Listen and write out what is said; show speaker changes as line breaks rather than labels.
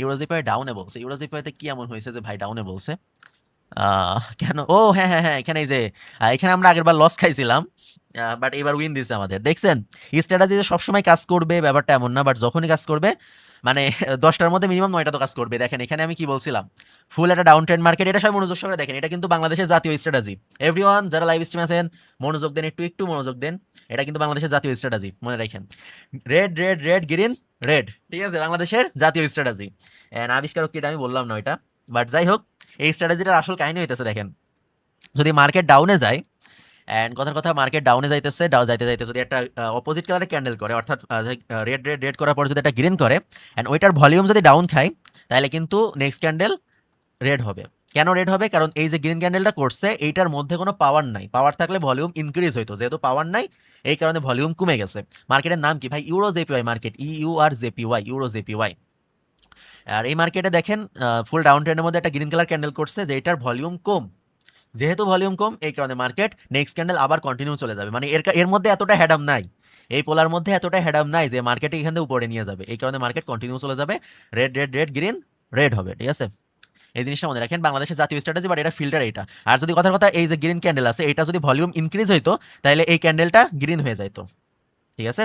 ইউরোজিপিআই ডাউনে বলছে, ইউরোজিপিআইতে কি এমন হয়েছে যে ভাই ডাউনে বলছে? কেন? ও হ্যাঁ হ্যাঁ হ্যাঁ, এখানে এই যে এখানে আমরা আগের বার লস খাইছিলাম, বাট এবার উইন দিছে আমাদের, দেখছেন? স্ট্র্যাটেজি যে সবসময় কাজ করবে ব্যাপারটা এমন না, বাট যখনই কাজ করবে মানে 10টার মধ্যে মিনিমাম 9টা তো কাজ করবে। দেখেন এখানে আমি কি বলছিলাম, ফুল একটা ডাউন ট্রেন্ড মার্কেট, এটা সবাই মনোযোগ সহকারে দেখেন, এটা কিন্তু বাংলাদেশের জাতীয় স্ট্র্যাটেজি। এভরিওয়ান যারা লাইভ স্ট্রিম আছেন মনোযোগ দেন, একটু একটু মনোযোগ দেন, এটা কিন্তু বাংলাদেশের জাতীয় স্ট্র্যাটেজি, মনে রাখেন। Red red red green red, ঠিক আছে, বাংলাদেশের জাতীয় স্ট্র্যাটেজি। এন্ড আবিষ্কারক কি এটা আমি বললাম না ওইটা, বাট যাই হোক, এই স্ট্র্যাটেজিটার আসল কাহিনী হইতেছে দেখেন, যদি মার্কেট ডাউনে যায়, অ্যান্ড কথার কথা মার্কেট ডাউনে যাইতেছে, যাইতে যাইতে যদি একটা অপোজিট কালারের ক্যান্ডেল করে, অর্থাৎ রেড রেড রেড করার পর যদি একটা গ্রিন করে, অ্যান্ড ওইটার ভলিউম যদি ডাউন খায়, তাহলে কিন্তু নেক্সট ক্যান্ডেল রেড হবে। কেন রেড হবে? কারণ এই যে গ্রিন ক্যান্ডেলটা করছে এইটার মধ্যে কোনো পাওয়ার নাই, পাওয়ার থাকলে ভলিউম ইনক্রিজ হইতো, যেহেতু পাওয়ার নাই এই কারণে ভলিউম কমে গেছে। মার্কেটের নাম কি ভাই? Euro J P Y market, EUR JPY, euro J P Y. আর এই মার্কেটে দেখেন ফুল ডাউন ট্রেন্ডের মধ্যে একটা গ্রিন কালার ক্যান্ডেল করছে, যে এটার ভলিউম কম, যেহেতু ভলিউম কম এই কারণে মার্কেট নেক্সট ক্যান্ডেল আবার কন্টিনিউ চলে যাবে, মানে এর মধ্যে এতটা হেডাম নাই, এই পোলার মধ্যে এতটা হেডাম নাই যে মার্কেটে এখান থেকে উপরে নিয়ে যাবে, এই কারণে মার্কেট কন্টিনিউ চলে যাবে, red red red green red হবে, ঠিক আছে? এই জিনিসটা মনে রাখেন, বাংলাদেশের জাতীয় স্ট্র্যাটেজি, বাট এটা ফিল্টার এটা। আর যদি কথার কথা এই যে গ্রিন ক্যান্ডেল আছে, এটা যদি ভলিউম ইনক্রিজ হইতো তাহলে এই ক্যান্ডেলটা গ্রিন হয়ে যাইতো, ঠিক আছে?